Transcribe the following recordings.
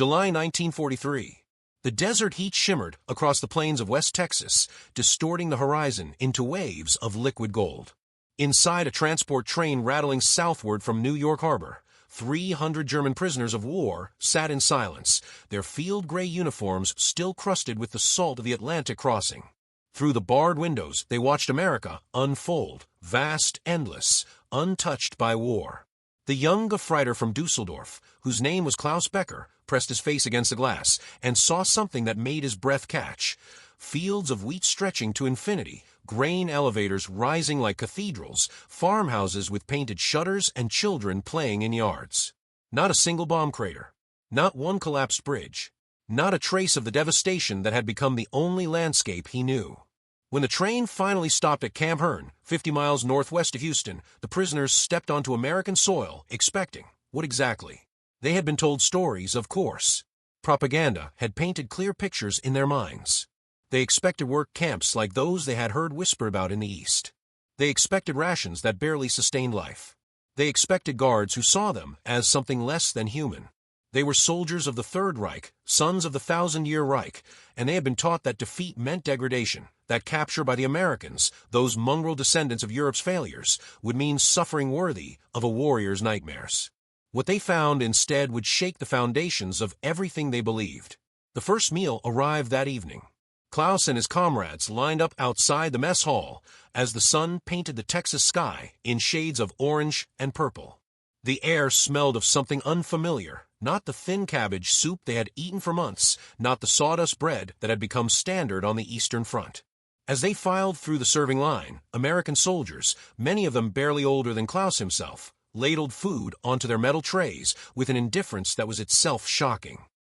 July 1943. The desert heat shimmered across the plains of West Texas, distorting the horizon into waves of liquid gold. Inside a transport train rattling southward from New York Harbor, 300 German prisoners of war sat in silence, their field-gray uniforms still crusted with the salt of the Atlantic crossing. Through the barred windows, they watched America unfold, vast, endless, untouched by war. The young Gefreiter from Dusseldorf, whose name was Klaus Becker, pressed his face against the glass and saw something that made his breath catch. Fields of wheat stretching to infinity, grain elevators rising like cathedrals, farmhouses with painted shutters, and children playing in yards. Not a single bomb crater. Not one collapsed bridge. Not a trace of the devastation that had become the only landscape he knew. When the train finally stopped at Camp Hearn, 50 miles northwest of Houston, the prisoners stepped onto American soil, expecting what exactly? They had been told stories, of course. Propaganda had painted clear pictures in their minds. They expected work camps like those they had heard whispered about in the East. They expected rations that barely sustained life. They expected guards who saw them as something less than human. They were soldiers of the Third Reich, sons of the Thousand-Year Reich, and they had been taught that defeat meant degradation, that capture by the Americans, those mongrel descendants of Europe's failures, would mean suffering worthy of a warrior's nightmares. What they found instead would shake the foundations of everything they believed. The first meal arrived that evening. Klaus and his comrades lined up outside the mess hall as the sun painted the Texas sky in shades of orange and purple. The air smelled of something unfamiliar, not the thin cabbage soup they had eaten for months, not the sawdust bread that had become standard on the Eastern Front. As they filed through the serving line, American soldiers, many of them barely older than Klaus himself, ladled food onto their metal trays with an indifference that was itself shocking.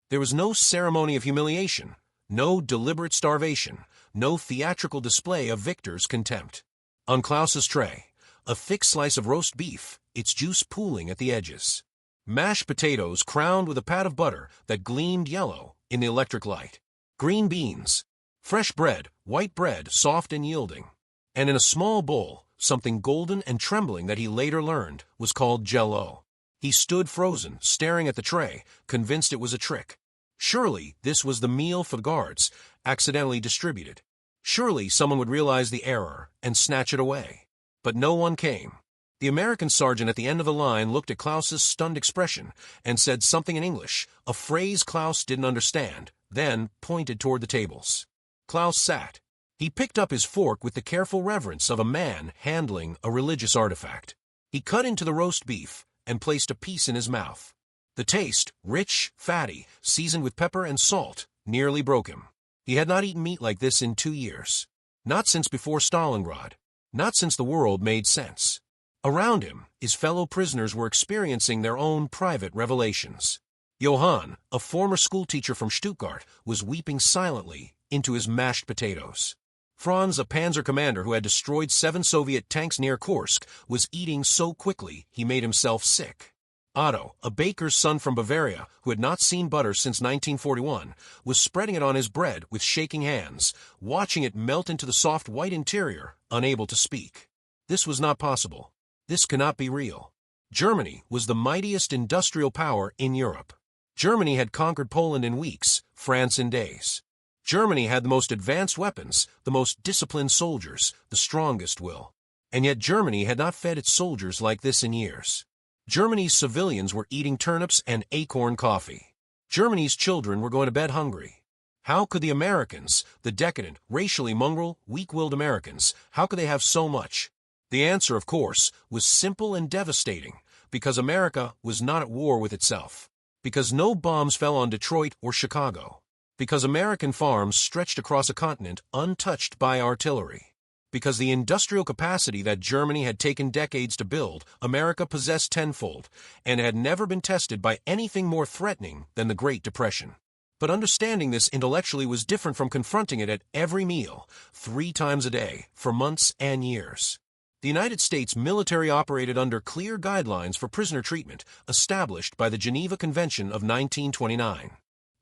There was no ceremony of humiliation, no deliberate starvation, no theatrical display of victor's contempt. On Klaus's tray, a thick slice of roast beef, its juice pooling at the edges. Mashed potatoes crowned with a pat of butter that gleamed yellow in the electric light. Green beans. Fresh bread, white bread, soft and yielding. And in a small bowl, something golden and trembling that he later learned was called Jell-O. He stood frozen, staring at the tray, convinced it was a trick. Surely this was the meal for the guards, accidentally distributed. Surely someone would realize the error and snatch it away. But no one came. The American sergeant at the end of the line looked at Klaus's stunned expression and said something in English, a phrase Klaus didn't understand, then pointed toward the tables. Klaus sat. He picked up his fork with the careful reverence of a man handling a religious artifact. He cut into the roast beef and placed a piece in his mouth. The taste, rich, fatty, seasoned with pepper and salt, nearly broke him. He had not eaten meat like this in 2 years. Not since before Stalingrad. Not since the world made sense. Around him, his fellow prisoners were experiencing their own private revelations. Johann, a former schoolteacher from Stuttgart, was weeping silently into his mashed potatoes. Franz, a panzer commander who had destroyed 7 Soviet tanks near Kursk, was eating so quickly he made himself sick. Otto, a baker's son from Bavaria who had not seen butter since 1941, was spreading it on his bread with shaking hands, watching it melt into the soft white interior, unable to speak. This was not possible. This cannot be real. Germany was the mightiest industrial power in Europe. Germany had conquered Poland in weeks, France in days. Germany had the most advanced weapons, the most disciplined soldiers, the strongest will. And yet Germany had not fed its soldiers like this in years. Germany's civilians were eating turnips and acorn coffee. Germany's children were going to bed hungry. How could the Americans, the decadent, racially mongrel, weak-willed Americans, how could they have so much? The answer, of course, was simple and devastating, because America was not at war with itself. Because no bombs fell on Detroit or Chicago. Because American farms stretched across a continent untouched by artillery. Because the industrial capacity that Germany had taken decades to build, America possessed tenfold, and had never been tested by anything more threatening than the Great Depression. But understanding this intellectually was different from confronting it at every meal, 3 times a day, for months and years. The United States military operated under clear guidelines for prisoner treatment established by the Geneva Convention of 1929.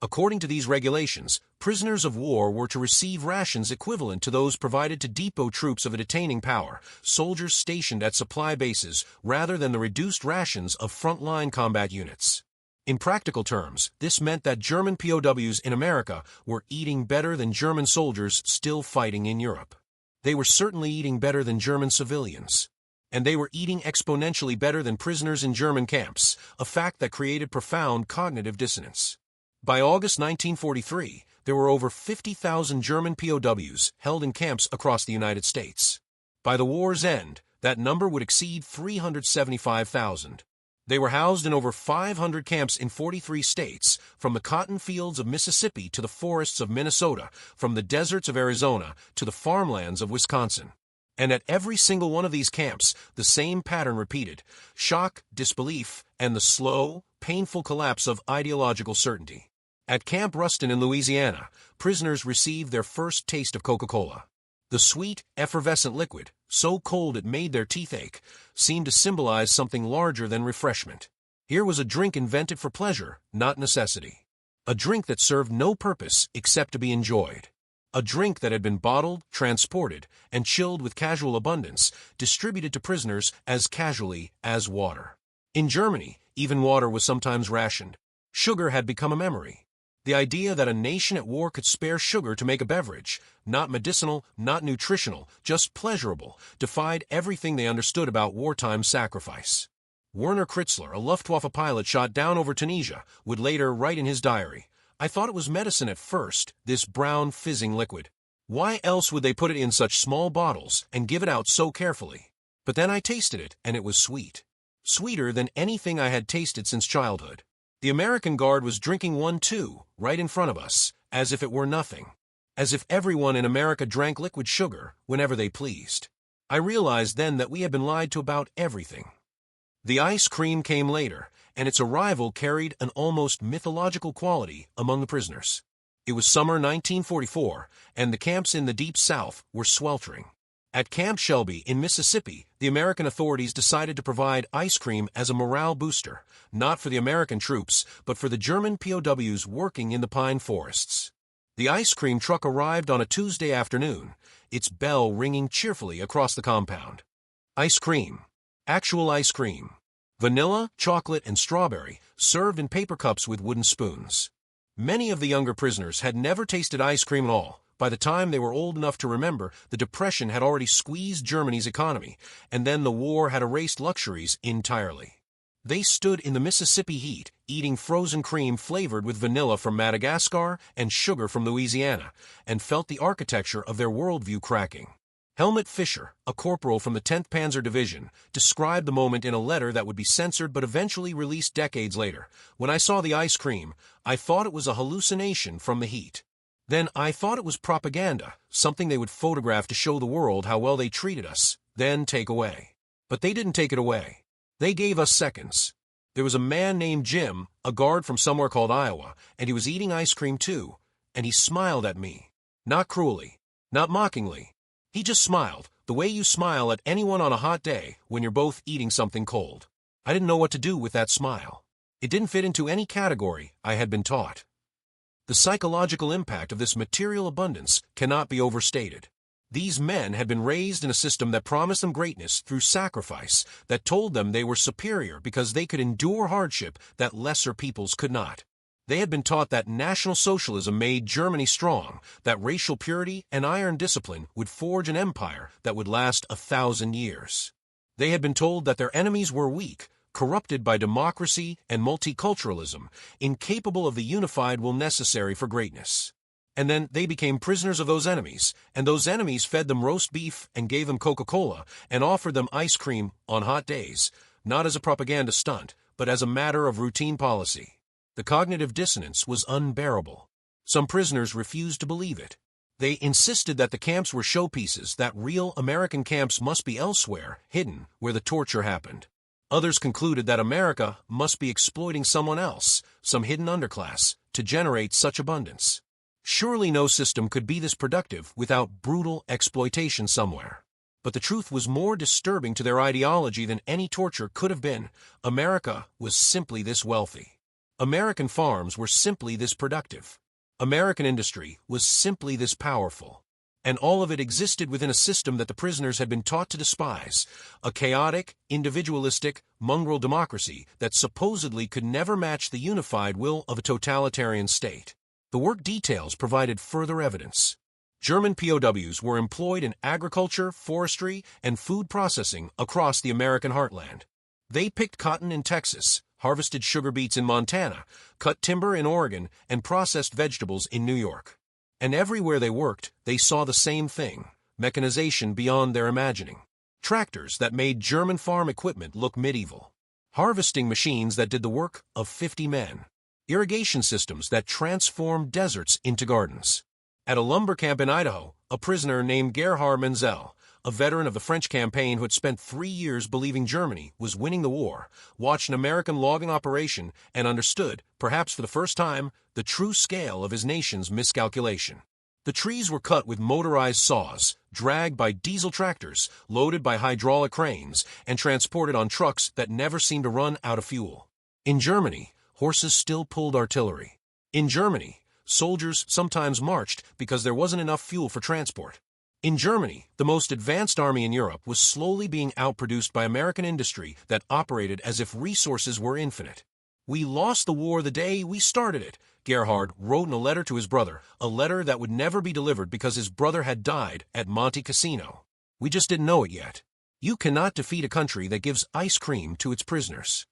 According to these regulations, prisoners of war were to receive rations equivalent to those provided to depot troops of a detaining power, soldiers stationed at supply bases, rather than the reduced rations of front-line combat units. In practical terms, this meant that German POWs in America were eating better than German soldiers still fighting in Europe. They were certainly eating better than German civilians. And they were eating exponentially better than prisoners in German camps, a fact that created profound cognitive dissonance. By August 1943, there were over 50,000 German POWs held in camps across the United States. By the war's end, that number would exceed 375,000. They were housed in over 500 camps in 43 states, from the cotton fields of Mississippi to the forests of Minnesota, from the deserts of Arizona to the farmlands of Wisconsin. And at every single one of these camps, the same pattern repeated: shock, disbelief, and the slow, painful collapse of ideological certainty. At Camp Ruston in Louisiana, prisoners received their first taste of Coca-Cola. The sweet, effervescent liquid, so cold it made their teeth ache, seemed to symbolize something larger than refreshment. Here was a drink invented for pleasure, not necessity. A drink that served no purpose except to be enjoyed. A drink that had been bottled, transported, and chilled with casual abundance, distributed to prisoners as casually as water. In Germany, even water was sometimes rationed. Sugar had become a memory. The idea that a nation at war could spare sugar to make a beverage, not medicinal, not nutritional, just pleasurable, defied everything they understood about wartime sacrifice. Werner Kritzler, a Luftwaffe pilot shot down over Tunisia, would later write in his diary, "I thought it was medicine at first, this brown fizzing liquid. Why else would they put it in such small bottles and give it out so carefully? But then I tasted it, and it was sweet. Sweeter than anything I had tasted since childhood." The American Guard was drinking one too, right in front of us, as if it were nothing. As if everyone in America drank liquid sugar whenever they pleased. I realized then that we had been lied to about everything. The ice cream came later, and its arrival carried an almost mythological quality among the prisoners. It was summer 1944, and the camps in the Deep South were sweltering. At Camp Shelby in Mississippi, the American authorities decided to provide ice cream as a morale booster, not for the American troops, but for the German POWs working in the pine forests. The ice cream truck arrived on a Tuesday afternoon, its bell ringing cheerfully across the compound. Ice cream. Actual ice cream. Vanilla, chocolate, and strawberry, served in paper cups with wooden spoons. Many of the younger prisoners had never tasted ice cream at all. By the time they were old enough to remember, the Depression had already squeezed Germany's economy, and then the war had erased luxuries entirely. They stood in the Mississippi heat, eating frozen cream flavored with vanilla from Madagascar and sugar from Louisiana, and felt the architecture of their worldview cracking. Helmut Fischer, a corporal from the 10th Panzer Division, described the moment in a letter that would be censored but eventually released decades later. "When I saw the ice cream, I thought it was a hallucination from the heat. Then I thought it was propaganda, something they would photograph to show the world how well they treated us, then take away. But they didn't take it away. They gave us seconds. There was a man named Jim, a guard from somewhere called Iowa, and he was eating ice cream too, and he smiled at me. Not cruelly, not mockingly. He just smiled, the way you smile at anyone on a hot day when you're both eating something cold. I didn't know what to do with that smile. It didn't fit into any category I had been taught." The psychological impact of this material abundance cannot be overstated. These men had been raised in a system that promised them greatness through sacrifice, that told them they were superior because they could endure hardship that lesser peoples could not. They had been taught that National Socialism made Germany strong, that racial purity and iron discipline would forge an empire that would last 1,000 years. They had been told that their enemies were weak, corrupted by democracy and multiculturalism, incapable of the unified will necessary for greatness. And then they became prisoners of those enemies, and those enemies fed them roast beef and gave them Coca-Cola and offered them ice cream on hot days, not as a propaganda stunt, but as a matter of routine policy. The cognitive dissonance was unbearable. Some prisoners refused to believe it. They insisted that the camps were showpieces, that real American camps must be elsewhere, hidden, where the torture happened. Others concluded that America must be exploiting someone else, some hidden underclass, to generate such abundance. Surely no system could be this productive without brutal exploitation somewhere. But the truth was more disturbing to their ideology than any torture could have been. America was simply this wealthy. American farms were simply this productive. American industry was simply this powerful. And all of it existed within a system that the prisoners had been taught to despise, a chaotic, individualistic, mongrel democracy that supposedly could never match the unified will of a totalitarian state. The work details provided further evidence. German POWs were employed in agriculture, forestry, and food processing across the American heartland. They picked cotton in Texas, harvested sugar beets in Montana, cut timber in Oregon, and processed vegetables in New York. And everywhere they worked, they saw the same thing: mechanization beyond their imagining. Tractors that made German farm equipment look medieval. Harvesting machines that did the work of 50 men. Irrigation systems that transformed deserts into gardens. At a lumber camp in Idaho, a prisoner named Gerhard Menzel, a veteran of the French campaign who had spent 3 years believing Germany was winning the war, watched an American logging operation and understood, perhaps for the first time, the true scale of his nation's miscalculation. The trees were cut with motorized saws, dragged by diesel tractors, loaded by hydraulic cranes, and transported on trucks that never seemed to run out of fuel. In Germany, horses still pulled artillery. In Germany, soldiers sometimes marched because there wasn't enough fuel for transport. In Germany, the most advanced army in Europe was slowly being outproduced by American industry that operated as if resources were infinite. "We lost the war the day we started it," Gerhard wrote in a letter to his brother, a letter that would never be delivered because his brother had died at Monte Cassino. "We just didn't know it yet." You cannot defeat a country that gives ice cream to its prisoners.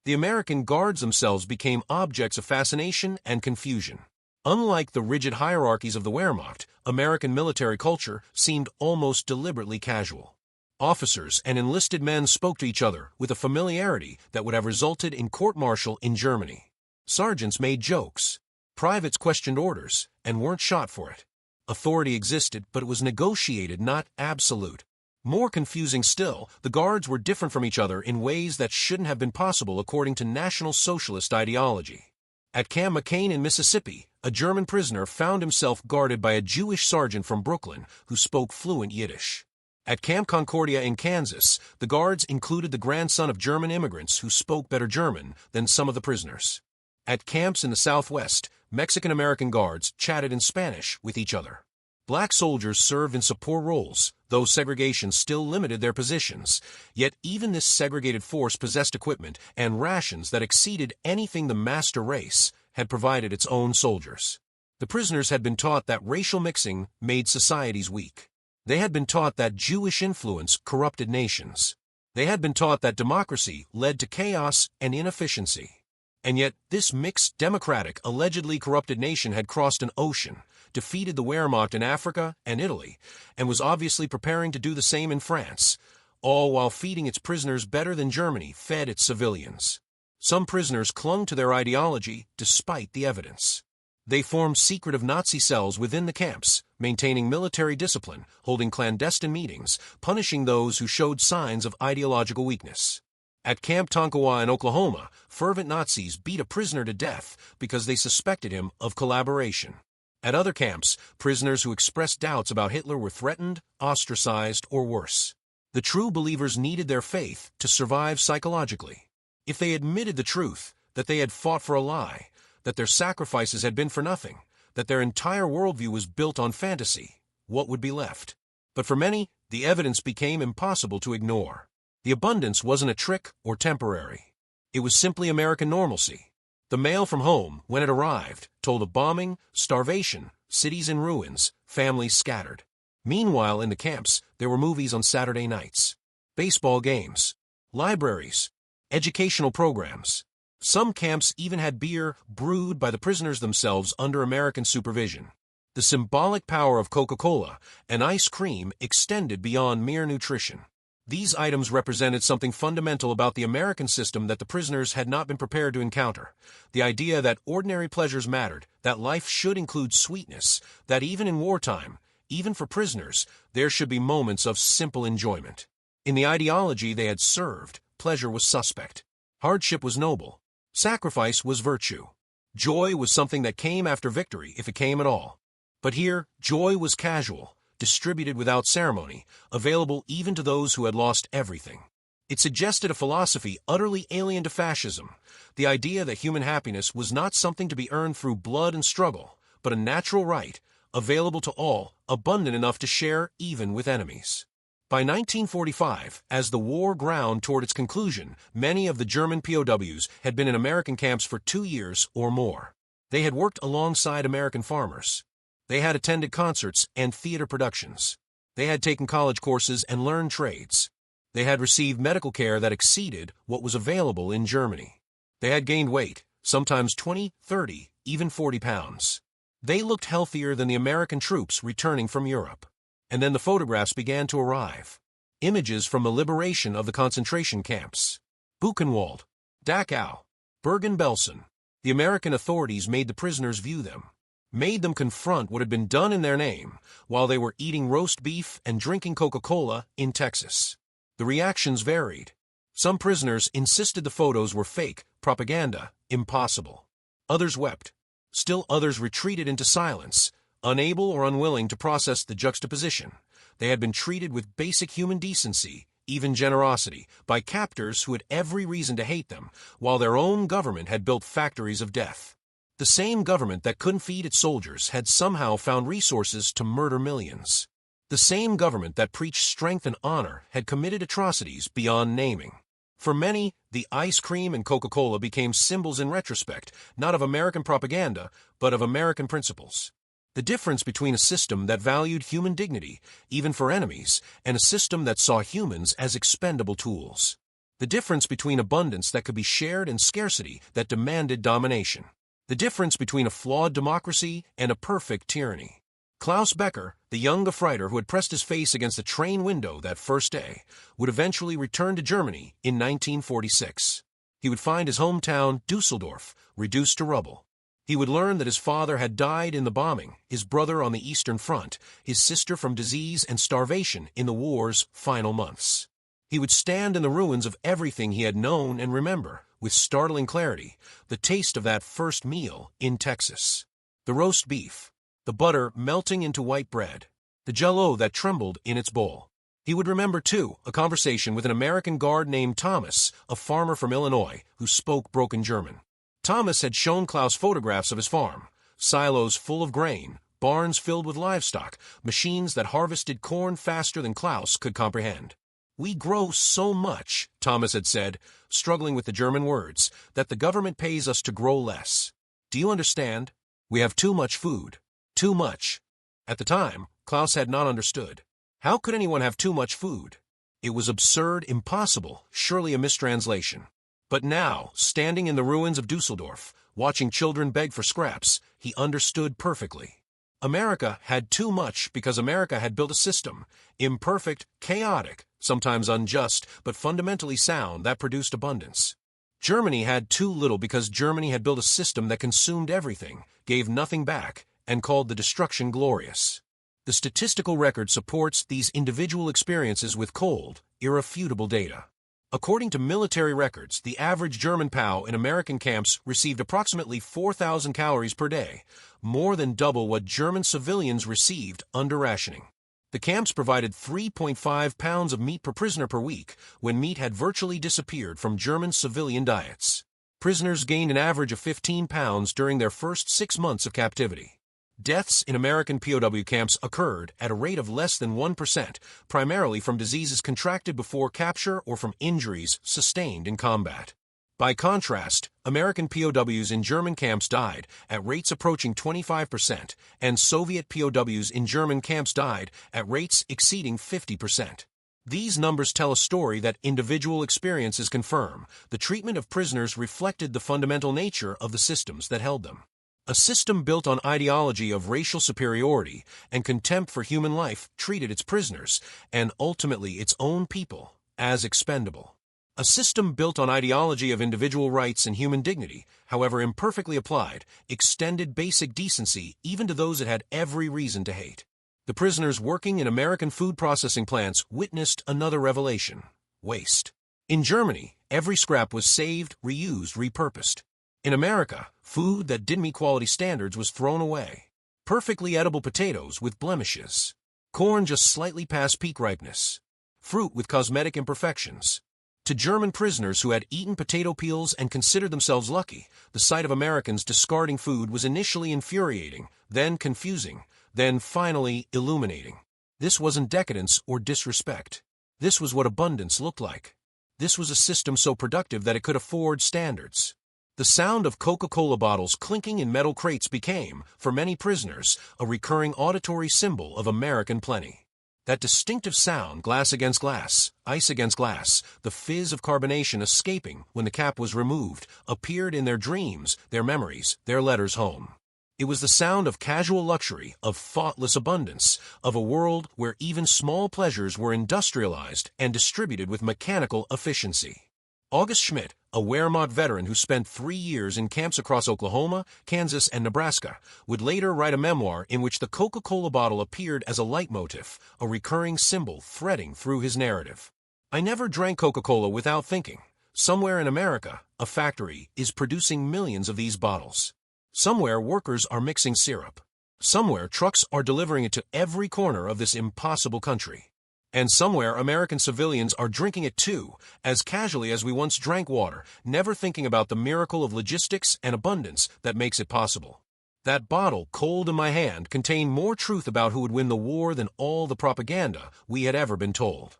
The American guards themselves became objects of fascination and confusion. Unlike the rigid hierarchies of the Wehrmacht, American military culture seemed almost deliberately casual. Officers and enlisted men spoke to each other with a familiarity that would have resulted in court-martial in Germany. Sergeants made jokes. Privates questioned orders and weren't shot for it. Authority existed, but it was negotiated, not absolute. More confusing still, the guards were different from each other in ways that shouldn't have been possible according to National Socialist ideology. At Camp McCain in Mississippi, a German prisoner found himself guarded by a Jewish sergeant from Brooklyn who spoke fluent Yiddish. At Camp Concordia in Kansas, the guards included the grandson of German immigrants who spoke better German than some of the prisoners. At camps in the Southwest, Mexican-American guards chatted in Spanish with each other. Black soldiers served in support roles, though segregation still limited their positions. Yet even this segregated force possessed equipment and rations that exceeded anything the master race had provided its own soldiers. The prisoners had been taught that racial mixing made societies weak. They had been taught that Jewish influence corrupted nations. They had been taught that democracy led to chaos and inefficiency. And yet, this mixed, democratic, allegedly corrupted nation had crossed an ocean, defeated the Wehrmacht in Africa and Italy, and was obviously preparing to do the same in France, all while feeding its prisoners better than Germany fed its civilians. Some prisoners clung to their ideology despite the evidence. They formed secretive Nazi cells within the camps, maintaining military discipline, holding clandestine meetings, punishing those who showed signs of ideological weakness. At Camp Tonkawa in Oklahoma, fervent Nazis beat a prisoner to death because they suspected him of collaboration. At other camps, prisoners who expressed doubts about Hitler were threatened, ostracized, or worse. The true believers needed their faith to survive psychologically. If they admitted the truth, that they had fought for a lie, that their sacrifices had been for nothing, that their entire worldview was built on fantasy, what would be left? But for many, the evidence became impossible to ignore. The abundance wasn't a trick or temporary. It was simply American normalcy. The mail from home, when it arrived, told of bombing, starvation, cities in ruins, families scattered. Meanwhile, in the camps, there were movies on Saturday nights, baseball games, libraries, educational programs. Some camps even had beer brewed by the prisoners themselves under American supervision. The symbolic power of Coca-Cola and ice cream extended beyond mere nutrition. These items represented something fundamental about the American system that the prisoners had not been prepared to encounter. The idea that ordinary pleasures mattered, that life should include sweetness, that even in wartime, even for prisoners, there should be moments of simple enjoyment. In the ideology they had served, pleasure was suspect. Hardship was noble. Sacrifice was virtue. Joy was something that came after victory, if it came at all. But here, joy was casual, distributed without ceremony, available even to those who had lost everything. It suggested a philosophy utterly alien to fascism, the idea that human happiness was not something to be earned through blood and struggle, but a natural right, available to all, abundant enough to share even with enemies. By 1945, as the war ground toward its conclusion, many of the German POWs had been in American camps for 2 years or more. They had worked alongside American farmers. They had attended concerts and theater productions. They had taken college courses and learned trades. They had received medical care that exceeded what was available in Germany. They had gained weight, sometimes 20, 30, even 40 pounds. They looked healthier than the American troops returning from Europe. And then the photographs began to arrive. Images from the liberation of the concentration camps. Buchenwald, Dachau, Bergen-Belsen. The American authorities made the prisoners view them, made them confront what had been done in their name while they were eating roast beef and drinking Coca-Cola in Texas. The reactions varied. Some prisoners insisted the photos were fake, propaganda, impossible. Others wept. Still others retreated into silence, unable or unwilling to process the juxtaposition. They had been treated with basic human decency, even generosity, by captors who had every reason to hate them, while their own government had built factories of death. The same government that couldn't feed its soldiers had somehow found resources to murder millions. The same government that preached strength and honor had committed atrocities beyond naming. For many, the ice cream and Coca-Cola became symbols in retrospect, not of American propaganda, but of American principles. The difference between a system that valued human dignity, even for enemies, and a system that saw humans as expendable tools. The difference between abundance that could be shared and scarcity that demanded domination. The difference between a flawed democracy and a perfect tyranny. Klaus Becker, the young Gefreiter who had pressed his face against the train window that first day, would eventually return to Germany in 1946. He would find his hometown, Dusseldorf, reduced to rubble. He would learn that his father had died in the bombing, his brother on the Eastern Front, his sister from disease and starvation in the war's final months. He would stand in the ruins of everything he had known and remember, with startling clarity, the taste of that first meal in Texas. The roast beef. The butter melting into white bread, the jello that trembled in its bowl. He would remember, too, a conversation with an American guard named Thomas, a farmer from Illinois, who spoke broken German. Thomas had shown Klaus photographs of his farm, silos full of grain, barns filled with livestock, machines that harvested corn faster than Klaus could comprehend. "We grow so much," Thomas had said, struggling with the German words, "that the government pays us to grow less. Do you understand? We have too much food. Too much." At the time, Klaus had not understood. How could anyone have too much food? It was absurd, impossible, surely a mistranslation. But now, standing in the ruins of Dusseldorf, watching children beg for scraps, he understood perfectly. America had too much because America had built a system, imperfect, chaotic, sometimes unjust, but fundamentally sound, that produced abundance. Germany had too little because Germany had built a system that consumed everything, gave nothing back, and called the destruction glorious. The statistical record supports these individual experiences with cold, irrefutable data. According to military records, the average German POW in American camps received approximately 4,000 calories per day, more than double what German civilians received under rationing. The camps provided 3.5 pounds of meat per prisoner per week, when meat had virtually disappeared from German civilian diets. Prisoners gained an average of 15 pounds during their first 6 months of captivity. Deaths in American POW camps occurred at a rate of less than 1%, primarily from diseases contracted before capture or from injuries sustained in combat. By contrast, American POWs in German camps died at rates approaching 25%, and Soviet POWs in German camps died at rates exceeding 50%. These numbers tell a story that individual experiences confirm. The treatment of prisoners reflected the fundamental nature of the systems that held them. A system built on ideology of racial superiority and contempt for human life treated its prisoners, and ultimately its own people, as expendable. A system built on ideology of individual rights and human dignity, however imperfectly applied, extended basic decency even to those it had every reason to hate. The prisoners working in American food processing plants witnessed another revelation: waste. In Germany, every scrap was saved, reused, repurposed. In America, food that didn't meet quality standards was thrown away. Perfectly edible potatoes with blemishes. Corn just slightly past peak ripeness. Fruit with cosmetic imperfections. To German prisoners who had eaten potato peels and considered themselves lucky, the sight of Americans discarding food was initially infuriating, then confusing, then finally illuminating. This wasn't decadence or disrespect. This was what abundance looked like. This was a system so productive that it could afford standards. The sound of Coca-Cola bottles clinking in metal crates became, for many prisoners, a recurring auditory symbol of American plenty. That distinctive sound, glass against glass, ice against glass, the fizz of carbonation escaping when the cap was removed, appeared in their dreams, their memories, their letters home. It was the sound of casual luxury, of thoughtless abundance, of a world where even small pleasures were industrialized and distributed with mechanical efficiency. August Schmidt, a Wehrmacht veteran who spent 3 years in camps across Oklahoma, Kansas, and Nebraska, would later write a memoir in which the Coca-Cola bottle appeared as a leitmotif, a recurring symbol threading through his narrative. I never drank Coca-Cola without thinking. Somewhere in America, a factory is producing millions of these bottles. Somewhere workers are mixing syrup. Somewhere trucks are delivering it to every corner of this impossible country. And somewhere American civilians are drinking it too, as casually as we once drank water, never thinking about the miracle of logistics and abundance that makes it possible. That bottle, cold in my hand, contained more truth about who would win the war than all the propaganda we had ever been told.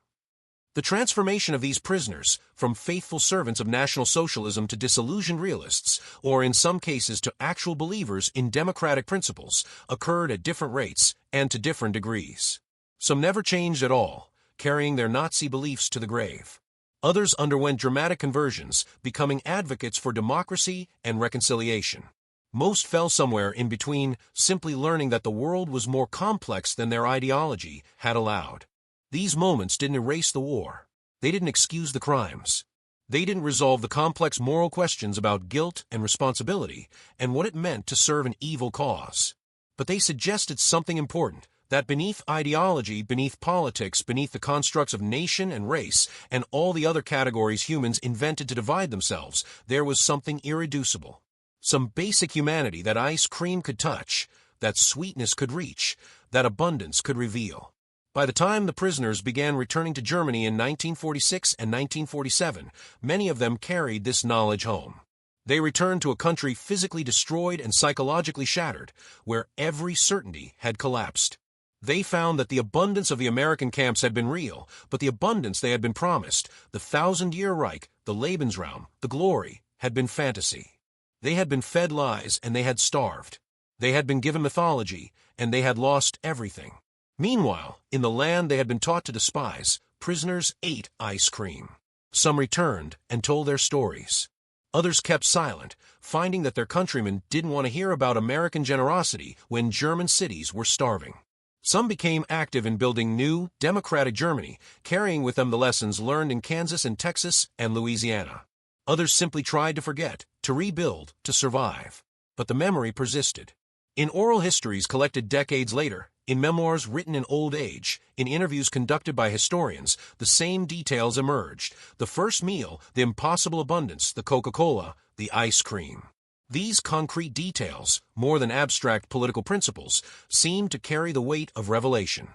The transformation of these prisoners, from faithful servants of National Socialism to disillusioned realists, or in some cases to actual believers in democratic principles, occurred at different rates and to different degrees. Some never changed at all, carrying their Nazi beliefs to the grave. Others underwent dramatic conversions, becoming advocates for democracy and reconciliation. Most fell somewhere in between, simply learning that the world was more complex than their ideology had allowed. These moments didn't erase the war. They didn't excuse the crimes. They didn't resolve the complex moral questions about guilt and responsibility and what it meant to serve an evil cause. But they suggested something important, that beneath ideology, beneath politics, beneath the constructs of nation and race, and all the other categories humans invented to divide themselves, there was something irreducible. Some basic humanity that ice cream could touch, that sweetness could reach, that abundance could reveal. By the time the prisoners began returning to Germany in 1946 and 1947, many of them carried this knowledge home. They returned to a country physically destroyed and psychologically shattered, where every certainty had collapsed. They found that the abundance of the American camps had been real, but the abundance they had been promised, the 1,000-year Reich, the Lebensraum, the glory, had been fantasy. They had been fed lies and they had starved. They had been given mythology and they had lost everything. Meanwhile, in the land they had been taught to despise, prisoners ate ice cream. Some returned and told their stories. Others kept silent, finding that their countrymen didn't want to hear about American generosity when German cities were starving. Some became active in building new, democratic Germany, carrying with them the lessons learned in Kansas and Texas and Louisiana. Others simply tried to forget, to rebuild, to survive. But the memory persisted. In oral histories collected decades later, in memoirs written in old age, in interviews conducted by historians, the same details emerged. The first meal, the impossible abundance, the Coca-Cola, the ice cream. These concrete details, more than abstract political principles, seemed to carry the weight of revelation.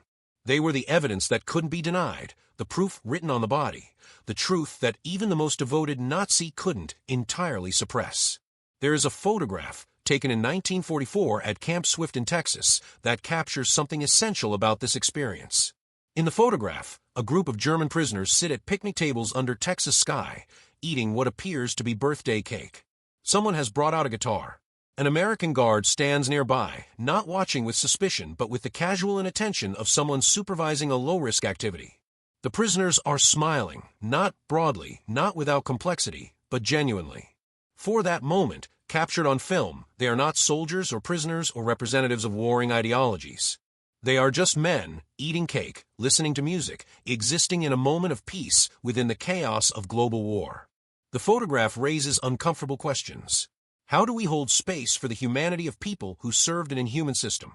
They were the evidence that couldn't be denied, the proof written on the body, the truth that even the most devoted Nazi couldn't entirely suppress. There is a photograph taken in 1944 at Camp Swift in Texas, that captures something essential about this experience. In the photograph, a group of German prisoners sit at picnic tables under Texas sky, eating what appears to be birthday cake. Someone has brought out a guitar. An American guard stands nearby, not watching with suspicion but with the casual inattention of someone supervising a low-risk activity. The prisoners are smiling, not broadly, not without complexity, but genuinely. For that moment, captured on film, they are not soldiers or prisoners or representatives of warring ideologies. They are just men, eating cake, listening to music, existing in a moment of peace within the chaos of global war. The photograph raises uncomfortable questions. How do we hold space for the humanity of people who served an inhuman system?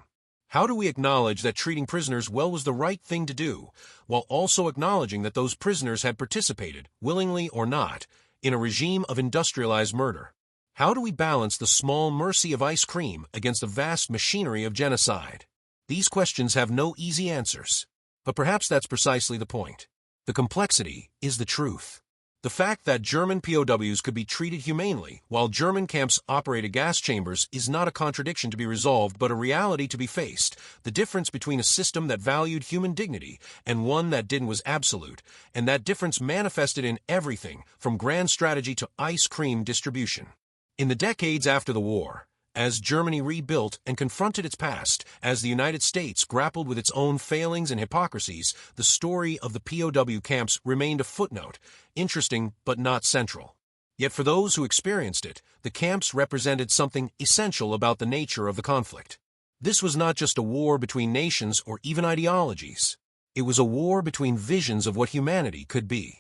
How do we acknowledge that treating prisoners well was the right thing to do, while also acknowledging that those prisoners had participated, willingly or not, in a regime of industrialized murder? How do we balance the small mercy of ice cream against the vast machinery of genocide? These questions have no easy answers, but perhaps that's precisely the point. The complexity is the truth. The fact that German POWs could be treated humanely while German camps operated gas chambers is not a contradiction to be resolved but a reality to be faced. The difference between a system that valued human dignity and one that didn't was absolute, and that difference manifested in everything from grand strategy to ice cream distribution. In the decades after the war, as Germany rebuilt and confronted its past, as the United States grappled with its own failings and hypocrisies, the story of the POW camps remained a footnote, interesting but not central. Yet for those who experienced it, the camps represented something essential about the nature of the conflict. This was not just a war between nations or even ideologies. It was a war between visions of what humanity could be.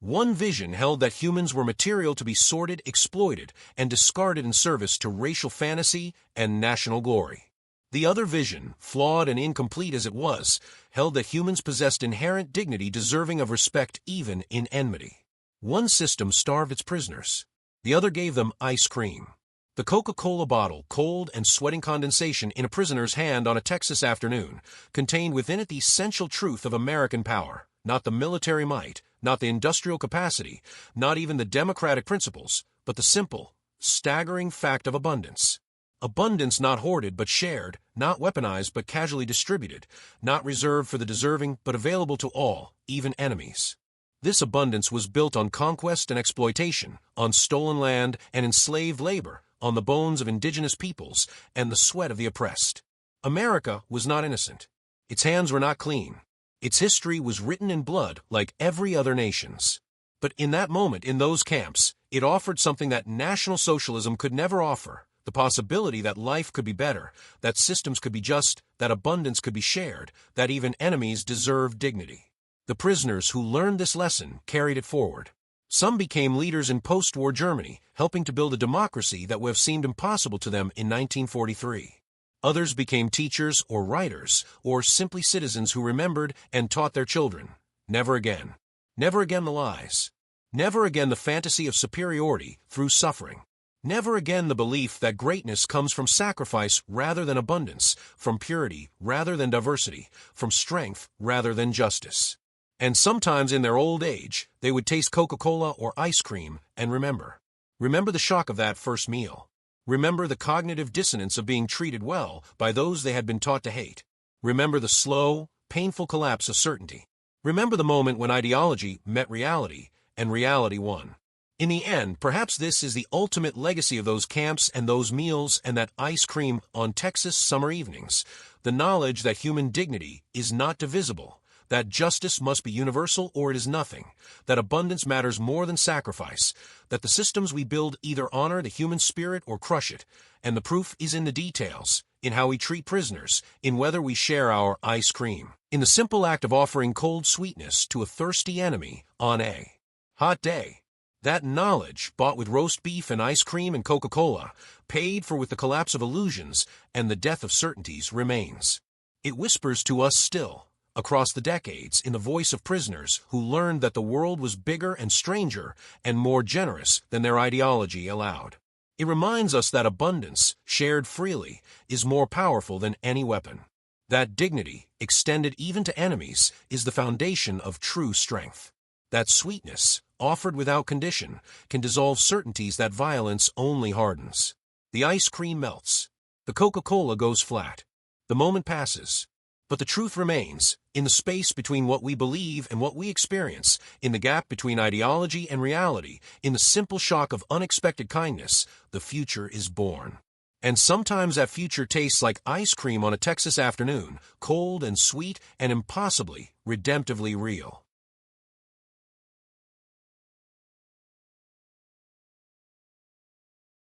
One vision held that humans were material to be sorted, exploited, and discarded in service to racial fantasy and national glory. The other vision, flawed and incomplete as it was, held that humans possessed inherent dignity deserving of respect even in enmity. One system starved its prisoners. The other gave them ice cream. The Coca-Cola bottle, cold and sweating condensation in a prisoner's hand on a Texas afternoon, contained within it the essential truth of American power, not the military might, not the industrial capacity, not even the democratic principles, but the simple, staggering fact of abundance. Abundance not hoarded but shared, not weaponized but casually distributed, not reserved for the deserving but available to all, even enemies. This abundance was built on conquest and exploitation, on stolen land and enslaved labor, on the bones of indigenous peoples and the sweat of the oppressed. America was not innocent. Its hands were not clean. Its history was written in blood like every other nation's. But in that moment, in those camps, it offered something that National Socialism could never offer, the possibility that life could be better, that systems could be just, that abundance could be shared, that even enemies deserved dignity. The prisoners who learned this lesson carried it forward. Some became leaders in post-war Germany, helping to build a democracy that would have seemed impossible to them in 1943. Others became teachers or writers, or simply citizens who remembered and taught their children. Never again. Never again the lies. Never again the fantasy of superiority through suffering. Never again the belief that greatness comes from sacrifice rather than abundance, from purity rather than diversity, from strength rather than justice. And sometimes in their old age, they would taste Coca-Cola or ice cream and remember. Remember the shock of that first meal. Remember the cognitive dissonance of being treated well by those they had been taught to hate. Remember the slow, painful collapse of certainty. Remember the moment when ideology met reality, and reality won. In the end, perhaps this is the ultimate legacy of those camps and those meals and that ice cream on Texas summer evenings, the knowledge that human dignity is not divisible, that justice must be universal or it is nothing, that abundance matters more than sacrifice, that the systems we build either honor the human spirit or crush it, and the proof is in the details, in how we treat prisoners, in whether we share our ice cream, in the simple act of offering cold sweetness to a thirsty enemy on a hot day. That knowledge, bought with roast beef and ice cream and Coca-Cola, paid for with the collapse of illusions and the death of certainties, remains. It whispers to us still, across the decades, in the voice of prisoners who learned that the world was bigger and stranger and more generous than their ideology allowed. It reminds us that abundance, shared freely, is more powerful than any weapon. That dignity, extended even to enemies, is the foundation of true strength. That sweetness, offered without condition, can dissolve certainties that violence only hardens. The ice cream melts. The Coca-Cola goes flat. The moment passes. But the truth remains, in the space between what we believe and what we experience, in the gap between ideology and reality, in the simple shock of unexpected kindness, the future is born. And sometimes that future tastes like ice cream on a Texas afternoon, cold and sweet and impossibly, redemptively real.